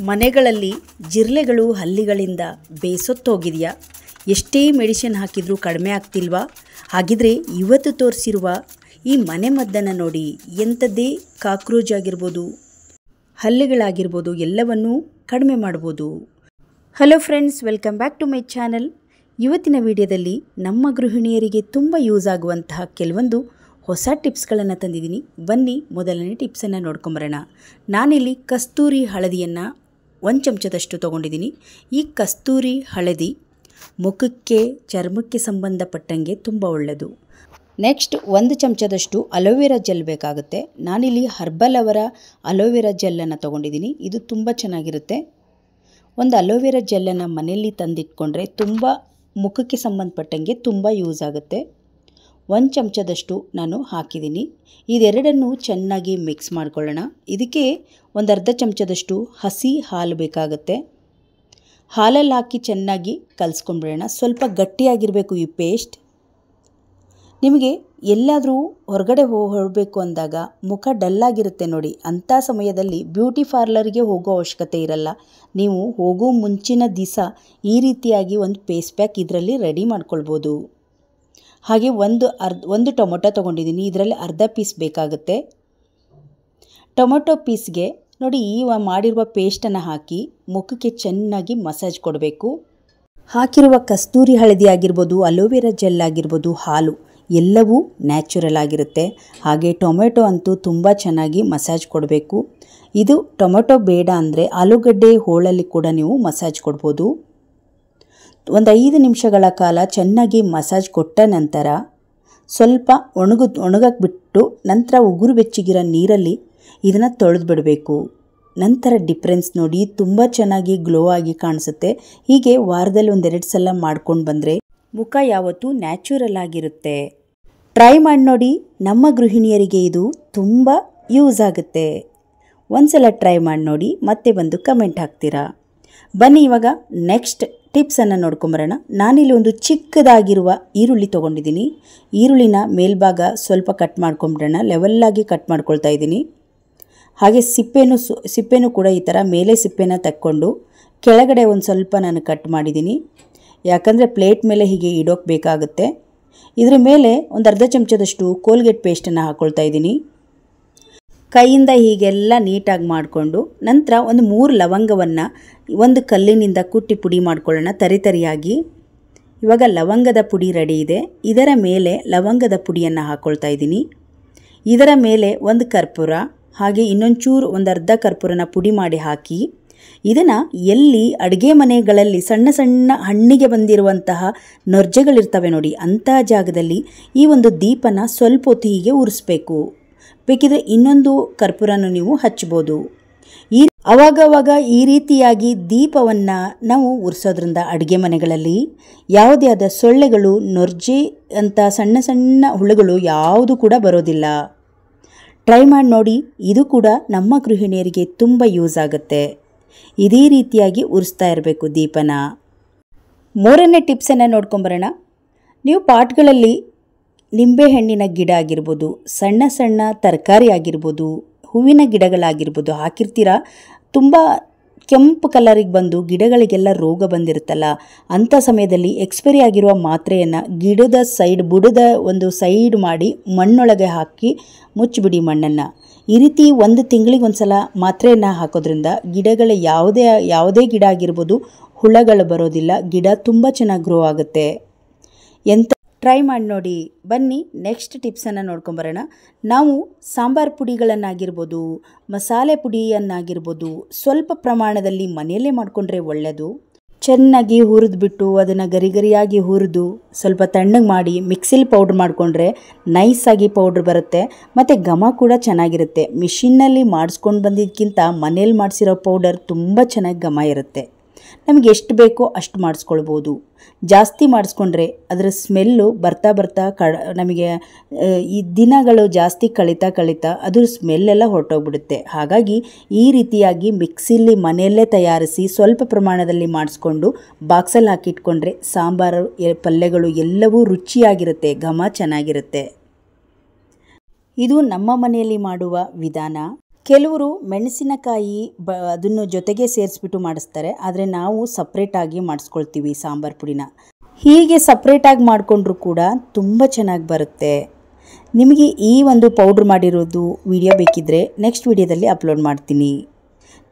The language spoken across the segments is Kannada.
ಮನೆಗಳಲ್ಲಿ ಜಿರಳೆಗಳು ಹಲ್ಲಿಗಳಿಂದ ಬೇಸತ್ತೋಗಿದೆಯಾ? ಎಷ್ಟೇ ಮೆಡಿಸಿನ್ ಹಾಕಿದರೂ ಕಡಿಮೆ ಆಗ್ತಿಲ್ವಾ? ಹಾಗಿದ್ರೆ ಇವತ್ತು ತೋರಿಸಿರುವ ಈ ಮನೆಮದ್ದನ್ನು ನೋಡಿ. ಎಂಥದ್ದೇ ಕಾಕ್ರೋಚ್ ಆಗಿರ್ಬೋದು, ಹಲ್ಲಿಗಳಾಗಿರ್ಬೋದು, ಎಲ್ಲವನ್ನೂ ಕಡಿಮೆ ಮಾಡ್ಬೋದು. Hello friends, welcome back to my channel. ಇವತ್ತಿನ ವಿಡಿಯೋದಲ್ಲಿ ನಮ್ಮ ಗೃಹಿಣಿಯರಿಗೆ ತುಂಬ ಯೂಸ್ ಆಗುವಂತಹ ಕೆಲವೊಂದು ಹೊಸ ಟಿಪ್ಸ್ಗಳನ್ನು ತಂದಿದ್ದೀನಿ. ಬನ್ನಿ ಮೊದಲನೇ ಟಿಪ್ಸನ್ನು ನೋಡ್ಕೊಂಬರೋಣ. ನಾನಿಲ್ಲಿ ಕಸ್ತೂರಿ ಹಳದಿಯನ್ನು 1 ಚಮಚದಷ್ಟು ತೊಗೊಂಡಿದ್ದೀನಿ. ಈ ಕಸ್ತೂರಿ ಹಳದಿ ಮುಖಕ್ಕೆ, ಚರ್ಮಕ್ಕೆ ಸಂಬಂಧಪಟ್ಟಂಗೆ ತುಂಬ ಒಳ್ಳೆಯದು. ನೆಕ್ಸ್ಟ್ 1 ಚಮಚದಷ್ಟು ಅಲೋವೆರಾ ಜೆಲ್ ಬೇಕಾಗುತ್ತೆ. ನಾನಿಲ್ಲಿ ಹರ್ಬಲ್ ಅವರ ಅಲೋವೆರಾ ಜೆಲ್ಲನ್ನು ತೊಗೊಂಡಿದ್ದೀನಿ. ಇದು ತುಂಬ ಚೆನ್ನಾಗಿರುತ್ತೆ. ಒಂದು ಅಲೋವೆರಾ ಜೆಲ್ಲನ್ನು ಮನೆಯಲ್ಲಿ ತಂದಿಟ್ಕೊಂಡ್ರೆ ತುಂಬ ಮುಖಕ್ಕೆ ಸಂಬಂಧಪಟ್ಟಂಗೆ ತುಂಬ ಯೂಸ್ ಆಗುತ್ತೆ. 1 ಚಮಚದಷ್ಟು ನಾನು ಹಾಕಿದ್ದೀನಿ. ಇದೆರಡನ್ನು ಚೆನ್ನಾಗಿ ಮಿಕ್ಸ್ ಮಾಡ್ಕೊಳ್ಳೋಣ. ಇದಕ್ಕೆ ಒಂದು ಅರ್ಧ ಚಮಚದಷ್ಟು ಹಸಿ ಹಾಲು ಬೇಕಾಗುತ್ತೆ. ಹಾಲಲ್ಲಿ ಹಾಕಿ ಚೆನ್ನಾಗಿ ಕಲಿಸ್ಕೊಂಡ್ಬಿಡೋಣ. ಸ್ವಲ್ಪ ಗಟ್ಟಿಯಾಗಿರಬೇಕು ಈ ಪೇಸ್ಟ್. ನಿಮಗೆ ಎಲ್ಲಾದರೂ ಹೊರಗಡೆ ಹೊರಡಬೇಕು ಅಂದಾಗ ಮುಖ ಡಲ್ಲಾಗಿರುತ್ತೆ ನೋಡಿ, ಅಂಥ ಸಮಯದಲ್ಲಿ ಬ್ಯೂಟಿ ಪಾರ್ಲರ್ಗೆ ಹೋಗೋ ಅವಶ್ಯಕತೆ ಇರಲ್ಲ. ನೀವು ಹೋಗೋ ಮುಂಚಿನ ದಿವಸ ಈ ರೀತಿಯಾಗಿ ಒಂದು ಫೇಸ್ ಪ್ಯಾಕ್ ಇದರಲ್ಲಿ ರೆಡಿ ಮಾಡ್ಕೊಳ್ಬೋದು. ಹಾಗೆ ಒಂದು ಟೊಮೊಟೊ ತೊಗೊಂಡಿದ್ದೀನಿ. ಇದರಲ್ಲಿ ಅರ್ಧ ಪೀಸ್ ಬೇಕಾಗುತ್ತೆ. ಟೊಮೊಟೊ ಪೀಸ್ಗೆ ನೋಡಿ ಈ ಮಾಡಿರುವ ಪೇಸ್ಟನ್ನು ಹಾಕಿ ಮುಖಕ್ಕೆ ಚೆನ್ನಾಗಿ ಮಸಾಜ್ ಕೊಡಬೇಕು. ಹಾಕಿರುವ ಕಸ್ತೂರಿ ಹಳದಿ ಆಗಿರ್ಬೋದು, ಅಲೋವೆರಾ ಜೆಲ್ ಆಗಿರ್ಬೋದು, ಹಾಲು ಎಲ್ಲವೂ ನ್ಯಾಚುರಲ್ ಆಗಿರುತ್ತೆ. ಹಾಗೆ ಟೊಮೆಟೊ ಅಂತೂ ತುಂಬ ಚೆನ್ನಾಗಿ ಮಸಾಜ್ ಕೊಡಬೇಕು. ಇದು ಟೊಮೆಟೊ ಬೇಡ ಅಂದರೆ ಆಲೂಗಡ್ಡೆ ಹೋಳಲ್ಲಿ ಕೂಡ ನೀವು ಮಸಾಜ್ ಕೊಡ್ಬೋದು. ಒಂದು 5 ನಿಮಿಷಗಳ ಕಾಲ ಚೆನ್ನಾಗಿ ಮಸಾಜ್ ಕೊಟ್ಟ ನಂತರ ಸ್ವಲ್ಪ ಒಣಗಕ್ಕೆ ಬಿಟ್ಟು ನಂತರ ಉಗುರು ಬೆಚ್ಚಗಿರೋ ನೀರಲ್ಲಿ ಇದನ್ನು ತೊಳೆದು ಬಿಡಬೇಕು. ನಂತರ ಡಿಫ್ರೆನ್ಸ್ ನೋಡಿ, ತುಂಬ ಚೆನ್ನಾಗಿ ಗ್ಲೋ ಆಗಿ ಕಾಣಿಸುತ್ತೆ. ಹೀಗೆ ವಾರದಲ್ಲಿ 1-2 ಸಲ ಮಾಡ್ಕೊಂಡು ಬಂದರೆ ಮುಖ ಯಾವತ್ತೂ ನ್ಯಾಚುರಲ್ ಆಗಿರುತ್ತೆ. ಟ್ರೈ ಮಾಡಿ ನೋಡಿ. ನಮ್ಮ ಗೃಹಿಣಿಯರಿಗೆ ಇದು ತುಂಬ ಯೂಸ್ ಆಗುತ್ತೆ. ಒಂದ್ಸಲ ಟ್ರೈ ಮಾಡಿ ನೋಡಿ, ಮತ್ತೆ ಬಂದು ಕಮೆಂಟ್ ಹಾಕ್ತೀರಾ. ಬನ್ನಿ ಇವಾಗ ನೆಕ್ಸ್ಟ್ ಟಿಪ್ಸನ್ನು ನೋಡ್ಕೊಂಬರೋಣ. ನಾನಿಲ್ಲಿ ಒಂದು ಚಿಕ್ಕದಾಗಿರುವ ಈರುಳ್ಳಿ ತೊಗೊಂಡಿದ್ದೀನಿ. ಈರುಳ್ಳಿನ ಮೇಲ್ಭಾಗ ಸ್ವಲ್ಪ ಕಟ್ ಮಾಡ್ಕೊಂಬಿಡೋಣ. ಲೆವೆಲ್ಲಾಗಿ ಕಟ್ ಮಾಡ್ಕೊಳ್ತಾ ಇದ್ದೀನಿ. ಹಾಗೆ ಸಿಪ್ಪೆನೂ ಕೂಡ ಈ ಥರ ಮೇಲೆ ಸಿಪ್ಪೆನ ತಕ್ಕೊಂಡು ಕೆಳಗಡೆ ಒಂದು ಸ್ವಲ್ಪ ನಾನು ಕಟ್ ಮಾಡಿದ್ದೀನಿ. ಯಾಕಂದರೆ ಪ್ಲೇಟ್ ಮೇಲೆ ಹೀಗೆ ಇಡೋಕ್ಕೆ ಬೇಕಾಗುತ್ತೆ. ಇದರ ಮೇಲೆ ಒಂದು ಅರ್ಧ ಚಮಚದಷ್ಟು ಕೋಲ್ಗೇಟ್ ಪೇಸ್ಟನ್ನು ಹಾಕ್ಕೊಳ್ತಾ ಇದ್ದೀನಿ. ಕೈಯಿಂದ ಹೀಗೆಲ್ಲ ನೀಟಾಗಿ ಮಾಡಿಕೊಂಡು ನಂತರ ಒಂದು 3 ಲವಂಗವನ್ನು ಒಂದು ಕಲ್ಲಿನಿಂದ ಕುಟ್ಟಿ ಪುಡಿ ಮಾಡ್ಕೊಳ್ಳೋಣ ತರಿಯಾಗಿ. ಇವಾಗ ಲವಂಗದ ಪುಡಿ ರೆಡಿ ಇದೆ. ಇದರ ಮೇಲೆ ಲವಂಗದ ಪುಡಿಯನ್ನು ಹಾಕ್ಕೊಳ್ತಾ ಇದ್ದೀನಿ. ಇದರ ಮೇಲೆ ಒಂದು ಕರ್ಪೂರ, ಹಾಗೆ ಇನ್ನೊಂಚೂರು ಒಂದು ಅರ್ಧ ಕರ್ಪೂರನ ಪುಡಿ ಮಾಡಿ ಹಾಕಿ ಇದನ್ನು ಎಲ್ಲಿ ಅಡುಗೆ ಮನೆಗಳಲ್ಲಿ ಸಣ್ಣ ಸಣ್ಣ ಹಣ್ಣಿಗೆ ಬಂದಿರುವಂತಹ ನೊರ್ಜೆಗಳಿರ್ತವೆ ನೋಡಿ, ಅಂತಹ ಜಾಗದಲ್ಲಿ ಈ ಒಂದು ದೀಪನ ಸ್ವಲ್ಪ ಹೊತ್ತು ಹೀಗೆ ಉರಿಸ್ಬೇಕು. ಬೇಕಿದ್ರೆ ಇನ್ನೊಂದು ಕರ್ಪೂರನ ನೀವು ಹಚ್ಬೋದು. ಅವಾಗವಾಗ ಈ ರೀತಿಯಾಗಿ ದೀಪವನ್ನು ನಾವು ಉರಿಸೋದ್ರಿಂದ ಅಡುಗೆ ಮನೆಗಳಲ್ಲಿ ಯಾವುದೇ ಆದ ಸೊಳ್ಳೆಗಳು, ನೊರ್ಜೆ ಅಂತ ಸಣ್ಣ ಸಣ್ಣ ಹುಳುಗಳು ಯಾವುದು ಕೂಡ ಬರೋದಿಲ್ಲ. ಟ್ರೈ ಮಾಡಿ ನೋಡಿ. ಇದು ಕೂಡ ನಮ್ಮ ಗೃಹಿಣಿಯರಿಗೆ ತುಂಬ ಯೂಸ್ ಆಗುತ್ತೆ. ಇದೇ ರೀತಿಯಾಗಿ ಉರಿಸ್ತಾ ಇರಬೇಕು ದೀಪನ. 3ನೇ ಟಿಪ್ಸನ್ನು ನೋಡ್ಕೊಂಬರೋಣ. ನೀವು ಪಾಟ್ಗಳಲ್ಲಿ ನಿಂಬೆಹಣ್ಣಿನ ಗಿಡ ಆಗಿರ್ಬೋದು, ಸಣ್ಣ ಸಣ್ಣ ತರಕಾರಿ ಆಗಿರ್ಬೋದು, ಹೂವಿನ ಗಿಡಗಳಾಗಿರ್ಬೋದು ಹಾಕಿರ್ತೀರ. ತುಂಬ ಕೆಂಪು ಕಲರಿಗೆ ಬಂದು ಗಿಡಗಳಿಗೆಲ್ಲ ರೋಗ ಬಂದಿರುತ್ತಲ್ಲ, ಅಂಥ ಸಮಯದಲ್ಲಿ ಎಕ್ಸ್ಪೈರಿ ಆಗಿರುವ ಮಾತ್ರೆಯನ್ನು ಬುಡದ ಒಂದು ಸೈಡ್ ಮಾಡಿ ಮಣ್ಣೊಳಗೆ ಹಾಕಿ ಮುಚ್ಚಿಬಿಡಿ ಮಣ್ಣನ್ನು. ಈ ರೀತಿ 1 ತಿಂಗಳಿಗೆ ಒಂದು ಸಲ ಮಾತ್ರೆಯನ್ನು ಹಾಕೋದ್ರಿಂದ ಗಿಡಗಳ ಯಾವುದೇ ಗಿಡ ಆಗಿರ್ಬೋದು ಹುಳಗಳು ಬರೋದಿಲ್ಲ. ಗಿಡ ತುಂಬ ಚೆನ್ನಾಗಿ ಗ್ರೋ ಆಗುತ್ತೆ. ಟ್ರೈ ಮಾಡಿ ನೋಡಿ. ಬನ್ನಿ ನೆಕ್ಸ್ಟ್ ಟಿಪ್ಸನ್ನು ನೋಡ್ಕೊಂಬರೋಣ. ನಾವು ಸಾಂಬಾರು ಪುಡಿಗಳನ್ನಾಗಿರ್ಬೋದು, ಮಸಾಲೆ ಪುಡಿಯನ್ನಾಗಿರ್ಬೋದು ಸ್ವಲ್ಪ ಪ್ರಮಾಣದಲ್ಲಿ ಮನೆಯಲ್ಲೇ ಮಾಡಿಕೊಂಡ್ರೆ ಒಳ್ಳೆಯದು. ಚೆನ್ನಾಗಿ ಹುರಿದ್ಬಿಟ್ಟು ಅದನ್ನು ಗರಿಯಾಗಿ ಹುರಿದು ಸ್ವಲ್ಪ ತಣ್ಣಗೆ ಮಾಡಿ ಮಿಕ್ಸಿಲಿ ಪೌಡ್ರ್ ಮಾಡಿಕೊಂಡ್ರೆ ನೈಸಾಗಿ ಪೌಡ್ರ್ ಬರುತ್ತೆ. ಮತ್ತು ಘಮ ಕೂಡ ಚೆನ್ನಾಗಿರುತ್ತೆ. ಮಿಷಿನ್ನಲ್ಲಿ ಮಾಡಿಸ್ಕೊಂಡು ಬಂದಿದ್ದಕ್ಕಿಂತ ಮನೇಲಿ ಮಾಡಿಸಿರೋ ಪೌಡರ್ ತುಂಬ ಚೆನ್ನಾಗಿ ಘಮ ಇರುತ್ತೆ. ನಮಗೆ ಎಷ್ಟು ಬೇಕೋ ಅಷ್ಟು ಮಾಡಿಸ್ಕೊಳ್ಬೋದು. ಜಾಸ್ತಿ ಮಾಡಿಸ್ಕೊಂಡ್ರೆ ಅದರ ಸ್ಮೆಲ್ಲು ಬರ್ತಾ ನಮಗೆ ಈ ದಿನಗಳು ಜಾಸ್ತಿ ಕಳೀತಾ ಅದ್ರ ಸ್ಮೆಲ್ಲೆಲ್ಲ ಹೊರಟೋಗ್ಬಿಡುತ್ತೆ. ಹಾಗಾಗಿ ಈ ರೀತಿಯಾಗಿ ಮಿಕ್ಸಿಲಿ ಮನೆಯಲ್ಲೇ ತಯಾರಿಸಿ ಸ್ವಲ್ಪ ಪ್ರಮಾಣದಲ್ಲಿ ಮಾಡಿಸ್ಕೊಂಡು ಬಾಕ್ಸಲ್ಲಿ ಹಾಕಿಟ್ಕೊಂಡ್ರೆ ಸಾಂಬಾರು ಪಲ್ಯಗಳು ಎಲ್ಲವೂ ರುಚಿಯಾಗಿರುತ್ತೆ, ಘಮ ಚೆನ್ನಾಗಿರುತ್ತೆ. ಇದು ನಮ್ಮ ಮನೆಯಲ್ಲಿ ಮಾಡುವ ವಿಧಾನ. ಕೆಲವರು ಮೆಣಸಿನಕಾಯಿ ಅದನ್ನು ಜೊತೆಗೆ ಸೇರಿಸ್ಬಿಟ್ಟು ಮಾಡಿಸ್ತಾರೆ, ಆದರೆ ನಾವು ಸಪ್ರೇಟಾಗಿ ಮಾಡಿಸ್ಕೊಳ್ತೀವಿ ಸಾಂಬಾರು ಪುಡಿನ. ಹೀಗೆ ಸಪ್ರೇಟಾಗಿ ಮಾಡಿಕೊಂಡ್ರೂ ಕೂಡ ತುಂಬ ಚೆನ್ನಾಗಿ ಬರುತ್ತೆ. ನಿಮಗೆ ಈ ಒಂದು ಪೌಡ್ರ್ ಮಾಡಿರೋದು ವಿಡಿಯೋ ಬೇಕಿದ್ದರೆ ನೆಕ್ಸ್ಟ್ ವಿಡಿಯೋದಲ್ಲಿ ಅಪ್ಲೋಡ್ ಮಾಡ್ತೀನಿ.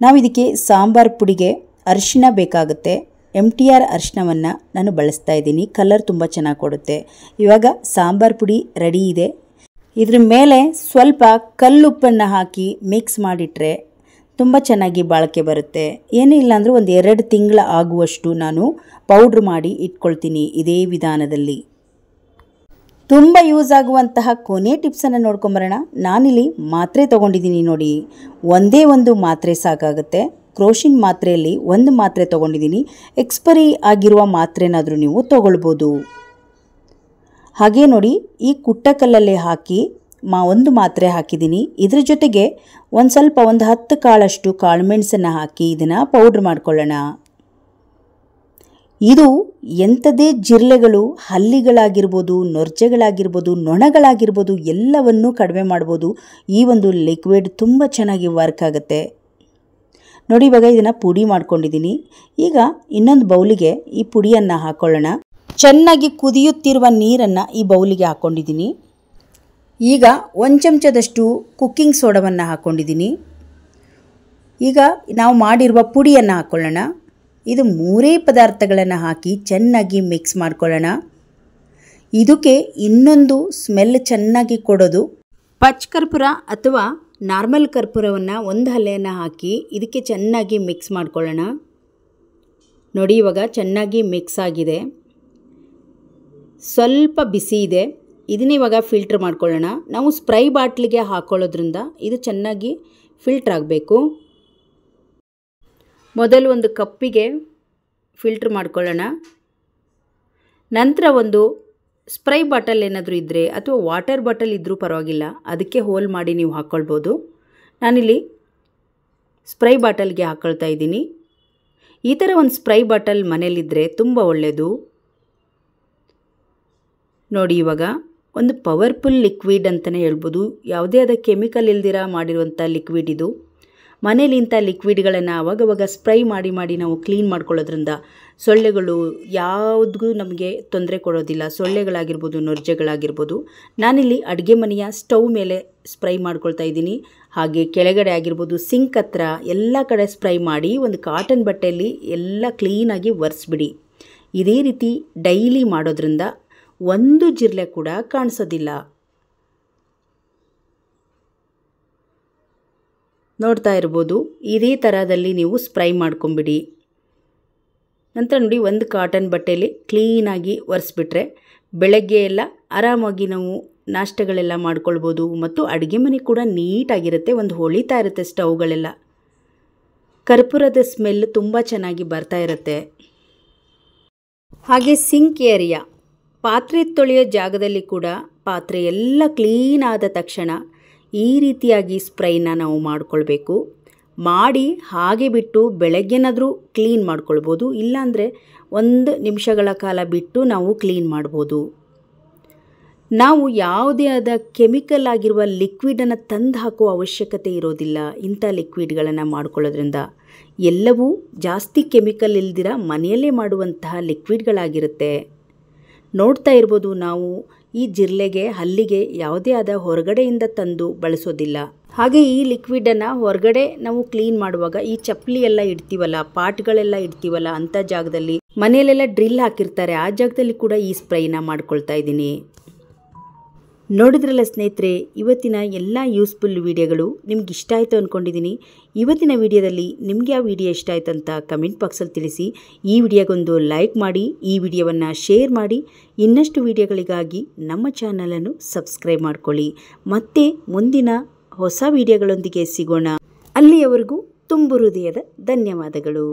ನಾವು ಇದಕ್ಕೆ ಸಾಂಬಾರು ಪುಡಿಗೆ ಅರಿಶಿನ ಬೇಕಾಗುತ್ತೆ. MTR ಅರಿಶಿನವನ್ನು ನಾನು ಬಳಸ್ತಾ ಇದ್ದೀನಿ. ಕಲರ್ ತುಂಬ ಚೆನ್ನಾಗಿ ಕೊಡುತ್ತೆ. ಇವಾಗ ಸಾಂಬಾರು ಪುಡಿ ರೆಡಿ ಇದೆ. ಇದ್ರ ಮೇಲೆ ಸ್ವಲ್ಪ ಕಲ್ಲುಪ್ಪನ್ನು ಹಾಕಿ ಮಿಕ್ಸ್ ಮಾಡಿಟ್ರೆ ತುಂಬ ಚೆನ್ನಾಗಿ ಬಾಳಿಕೆ ಬರುತ್ತೆ. ಏನೂ ಇಲ್ಲಾಂದರೂ ಒಂದು 2 ತಿಂಗಳ ಆಗುವಷ್ಟು ನಾನು ಪೌಡ್ರ್ ಮಾಡಿ ಇಟ್ಕೊಳ್ತೀನಿ ಇದೇ ವಿಧಾನದಲ್ಲಿ. ತುಂಬ ಯೂಸ್ ಆಗುವಂತಹ ಕೊನೆ ಟಿಪ್ಸನ್ನು ನೋಡ್ಕೊಂಬರೋಣ. ನಾನಿಲ್ಲಿ ಮಾತ್ರೆ ತೊಗೊಂಡಿದ್ದೀನಿ ನೋಡಿ. ಒಂದೇ ಒಂದು ಮಾತ್ರೆ ಸಾಕಾಗುತ್ತೆ. ಕ್ರೋಶಿನ್ ಮಾತ್ರೆಯಲ್ಲಿ ಒಂದು ಮಾತ್ರೆ ತೊಗೊಂಡಿದ್ದೀನಿ. ಎಕ್ಸ್ಪೈರಿ ಆಗಿರುವ ಮಾತ್ರೆನಾದರೂ ನೀವು ತೊಗೊಳ್ಬೋದು. ಹಾಗೆ ನೋಡಿ, ಈ ಕುಟ್ಟಕಲ್ಲಲ್ಲಿ ಹಾಕಿ ಒಂದು ಮಾತ್ರೆ ಹಾಕಿದ್ದೀನಿ. ಇದ್ರ ಜೊತೆಗೆ ಒಂದು 10 ಕಾಳಷ್ಟು ಕಾಳುಮೆಣಸನ್ನು ಹಾಕಿ ಇದನ್ನು ಪೌಡ್ರ್ ಮಾಡ್ಕೊಳ್ಳೋಣ. ಇದು ಎಂಥದೇ ಜಿರಳೆಗಳು, ಹಲ್ಲಿಗಳಾಗಿರ್ಬೋದು, ನೊರ್ಜೆಗಳಾಗಿರ್ಬೋದು, ನೊಣಗಳಾಗಿರ್ಬೋದು ಎಲ್ಲವನ್ನೂ ಕಡಿಮೆ ಮಾಡ್ಬೋದು. ಈ ಒಂದು ಲಿಕ್ವಿಡ್ ತುಂಬ ಚೆನ್ನಾಗಿ ವರ್ಕ್ ಆಗುತ್ತೆ ನೋಡಿ. ಇವಾಗ ಇದನ್ನು ಪುಡಿ ಮಾಡ್ಕೊಂಡಿದ್ದೀನಿ. ಈಗ ಇನ್ನೊಂದು ಬೌಲಿಗೆ ಈ ಪುಡಿಯನ್ನು ಹಾಕ್ಕೊಳ್ಳೋಣ. ಚೆನ್ನಾಗಿ ಕುದಿಯುತ್ತಿರುವ ನೀರನ್ನು ಈ ಬೌಲಿಗೆ ಹಾಕ್ಕೊಂಡಿದ್ದೀನಿ. ಈಗ 1 ಚಮಚದಷ್ಟು ಕುಕ್ಕಿಂಗ್ ಸೋಡವನ್ನು ಹಾಕ್ಕೊಂಡಿದ್ದೀನಿ. ಈಗ ನಾವು ಮಾಡಿರುವ ಪುಡಿಯನ್ನು ಹಾಕ್ಕೊಳ್ಳೋಣ. ಇದು 3 ಪದಾರ್ಥಗಳನ್ನು ಹಾಕಿ ಚೆನ್ನಾಗಿ ಮಿಕ್ಸ್ ಮಾಡ್ಕೊಳ್ಳೋಣ. ಇದಕ್ಕೆ ಇನ್ನೊಂದು ಸ್ಮೆಲ್ ಚೆನ್ನಾಗಿ ಕೊಡೋದು ಪಚ್ ಕರ್ಪೂರ ಅಥವಾ ನಾರ್ಮಲ್ ಕರ್ಪೂರವನ್ನು ಒಂದು ಹಲ್ಲೆಯನ್ನು ಹಾಕಿ ಇದಕ್ಕೆ ಚೆನ್ನಾಗಿ ಮಿಕ್ಸ್ ಮಾಡ್ಕೊಳ್ಳೋಣ. ನೋಡಿ, ಇವಾಗ ಚೆನ್ನಾಗಿ ಮಿಕ್ಸ್ ಆಗಿದೆ. ಸ್ವಲ್ಪ ಬಿಸಿ ಇದೆ. ಇದನ್ನ ಇವಾಗ ಫಿಲ್ಟ್ರ್ ಮಾಡ್ಕೊಳ್ಳೋಣ. ನಾವು ಸ್ಪ್ರೈ ಬಾಟ್ಲಿಗೆ ಹಾಕ್ಕೊಳ್ಳೋದ್ರಿಂದ ಇದು ಚೆನ್ನಾಗಿ ಫಿಲ್ಟ್ರ್ ಆಗಬೇಕು. ಮೊದಲು ಒಂದು ಕಪ್ಪಿಗೆ ಫಿಲ್ಟ್ರ್ ಮಾಡ್ಕೊಳ್ಳೋಣ. ನಂತರ ಒಂದು ಸ್ಪ್ರೈ ಬಾಟಲ್ ಏನಾದರೂ ಇದ್ದರೆ ಅಥವಾ ವಾಟರ್ ಬಾಟಲ್ ಇದ್ದರೂ ಪರವಾಗಿಲ್ಲ, ಅದಕ್ಕೆ ಹೋಲ್ ಮಾಡಿ ನೀವು ಹಾಕ್ಕೊಳ್ಬೋದು. ನಾನಿಲ್ಲಿ ಸ್ಪ್ರೈ ಬಾಟಲ್ಗೆ ಹಾಕ್ಕೊಳ್ತಾ ಇದ್ದೀನಿ. ಈ ಥರ ಒಂದು ಸ್ಪ್ರೈ ಬಾಟಲ್ ಮನೇಲಿದ್ದರೆ ತುಂಬ ಒಳ್ಳೆಯದು ನೋಡಿ. ಇವಾಗ ಒಂದು ಪವರ್ಫುಲ್ ಲಿಕ್ವಿಡ್ ಅಂತಲೇ ಹೇಳ್ಬೋದು. ಯಾವುದೇ ಆದ ಕೆಮಿಕಲ್ ಇಲ್ದಿರ ಮಾಡಿರುವಂಥ ಲಿಕ್ವಿಡ್ ಇದು. ಮನೇಲಿ ಇಂಥ ಲಿಕ್ವಿಡ್ಗಳನ್ನು ಅವಾಗವಾಗ ಸ್ಪ್ರೈ ಮಾಡಿ ನಾವು ಕ್ಲೀನ್ ಮಾಡ್ಕೊಳ್ಳೋದ್ರಿಂದ ಸೊಳ್ಳೆಗಳು ಯಾವುದೂ ನಮಗೆ ತೊಂದರೆ ಕೊಡೋದಿಲ್ಲ. ಸೊಳ್ಳೆಗಳಾಗಿರ್ಬೋದು, ನೊರ್ಜೆಗಳಾಗಿರ್ಬೋದು. ನಾನಿಲ್ಲಿ ಅಡುಗೆ ಮನೆಯ ಸ್ಟವ್ ಮೇಲೆ ಸ್ಪ್ರೈ ಮಾಡ್ಕೊಳ್ತಾ ಇದ್ದೀನಿ. ಹಾಗೆ ಕೆಳಗಡೆ ಆಗಿರ್ಬೋದು, ಸಿಂಕ್ ಹತ್ರ ಎಲ್ಲ ಕಡೆ ಸ್ಪ್ರೈ ಮಾಡಿ ಒಂದು ಕಾಟನ್ ಬಟ್ಟೆಯಲ್ಲಿ ಎಲ್ಲ ಕ್ಲೀನಾಗಿ ಒರೆಸ್ಬಿಡಿ. ಇದೇ ರೀತಿ ಡೈಲಿ ಮಾಡೋದ್ರಿಂದ ಒಂದು ಜಿರಳೆ ಕೂಡ ಕಾಣಿಸೋದಿಲ್ಲ. ನೋಡ್ತಾ ಇರ್ಬೋದು, ಇದೇ ಥರದಲ್ಲಿ ನೀವು ಸ್ಪ್ರೈ ಮಾಡ್ಕೊಂಬಿಡಿ. ನಂತರ ನೋಡಿ, ಒಂದು ಕಾಟನ್ ಬಟ್ಟೆಯಲ್ಲಿ ಕ್ಲೀನಾಗಿ ಒರೆಸ್ಬಿಟ್ರೆ ಬೆಳಗ್ಗೆ ಎಲ್ಲ ಆರಾಮಾಗಿ ನಾವು ನಾಷ್ಟಗಳೆಲ್ಲ ಮಾಡ್ಕೊಳ್ಬೋದು. ಮತ್ತು ಅಡುಗೆ ಮನೆ ಕೂಡ ನೀಟಾಗಿರುತ್ತೆ. ಒಂದು ಹೊಳಿತಾ ಇರುತ್ತೆ ಸ್ಟವ್ಗಳೆಲ್ಲ. ಕರ್ಪೂರದ ಸ್ಮೆಲ್ ತುಂಬ ಚೆನ್ನಾಗಿ ಬರ್ತಾ ಇರುತ್ತೆ. ಹಾಗೆ ಸಿಂಕ್ ಏರಿಯಾ, ಪಾತ್ರೆ ತೊಳೆಯೋ ಜಾಗದಲ್ಲಿ ಕೂಡ ಪಾತ್ರೆ ಎಲ್ಲ ಕ್ಲೀನ್ ಆದ ತಕ್ಷಣ ಈ ರೀತಿಯಾಗಿ ಸ್ಪ್ರೈನ ನಾವು ಮಾಡಿಕೊಳ್ಬೇಕು. ಮಾಡಿ ಹಾಗೆ ಬಿಟ್ಟು ಬೆಳಗ್ಗೆನಾದರೂ ಕ್ಲೀನ್ ಮಾಡ್ಕೊಳ್ಬೋದು. ಇಲ್ಲಾಂದರೆ 1 ನಿಮಿಷಗಳ ಕಾಲ ಬಿಟ್ಟು ನಾವು ಕ್ಲೀನ್ ಮಾಡ್ಬೋದು. ನಾವು ಯಾವುದೇ ಆದ ಕೆಮಿಕಲ್ ಆಗಿರುವ ಲಿಕ್ವಿಡನ್ನು ತಂದು ಹಾಕುವ ಅವಶ್ಯಕತೆ ಇರೋದಿಲ್ಲ. ಇಂಥ ಲಿಕ್ವಿಡ್ಗಳನ್ನು ಮಾಡ್ಕೊಳ್ಳೋದ್ರಿಂದ ಎಲ್ಲವೂ ಜಾಸ್ತಿ ಕೆಮಿಕಲ್ ಇಲ್ದಿರ ಮನೆಯಲ್ಲೇ ಮಾಡುವಂತಹ ಲಿಕ್ವಿಡ್ಗಳಾಗಿರುತ್ತೆ. ನೋಡ್ತಾ ಇರ್ಬೋದು, ನಾವು ಈ ಜಿರಳೆಗೆ, ಹಲ್ಲಿಗೆ ಯಾವುದೇ ಆದ ಹೊರಗಡೆಯಿಂದ ತಂದು ಬಳಸೋದಿಲ್ಲ. ಹಾಗೆ ಈ ಲಿಕ್ವಿಡನ್ನು ಹೊರಗಡೆ ನಾವು ಕ್ಲೀನ್ ಮಾಡುವಾಗ ಈ ಚಪ್ಪಲಿ ಎಲ್ಲ ಇಡ್ತೀವಲ್ಲ, ಪಾಟ್ಗಳೆಲ್ಲ ಇಡ್ತೀವಲ್ಲ, ಅಂಥ ಜಾಗದಲ್ಲಿ ಮನೆಯಲ್ಲೆಲ್ಲ ಡ್ರಿಲ್ ಹಾಕಿರ್ತಾರೆ, ಆ ಜಾಗದಲ್ಲಿ ಕೂಡ ಈ ಸ್ಪ್ರೈನ ಮಾಡ್ಕೊಳ್ತಾ ಇದ್ದೀನಿ. ನೋಡಿದ್ರಲ್ಲ ಸ್ನೇಹಿತರೆ, ಇವತ್ತಿನ ಎಲ್ಲ ಯೂಸ್ಫುಲ್ ವಿಡಿಯೋಗಳು ನಿಮ್ಗೆ ಇಷ್ಟ ಆಯಿತು ಅಂದ್ಕೊಂಡಿದ್ದೀನಿ. ಇವತ್ತಿನ ವಿಡಿಯೋದಲ್ಲಿ ನಿಮಗೆ ಯಾವ ವಿಡಿಯೋ ಇಷ್ಟ ಆಯಿತು ಅಂತ ಕಮೆಂಟ್ ಬಾಕ್ಸಲ್ಲಿ ತಿಳಿಸಿ. ಈ ವಿಡಿಯೋಗೊಂದು ಲೈಕ್ ಮಾಡಿ, ಈ ವಿಡಿಯೋವನ್ನು ಶೇರ್ ಮಾಡಿ. ಇನ್ನಷ್ಟು ವಿಡಿಯೋಗಳಿಗಾಗಿ ನಮ್ಮ ಚಾನಲನ್ನು ಸಬ್ಸ್ಕ್ರೈಬ್ ಮಾಡ್ಕೊಳ್ಳಿ. ಮತ್ತೆ ಮುಂದಿನ ಹೊಸ ವಿಡಿಯೋಗಳೊಂದಿಗೆ ಸಿಗೋಣ. ಅಲ್ಲಿಯವರೆಗೂ ತುಂಬು ಹೃದಯದ ಧನ್ಯವಾದಗಳು.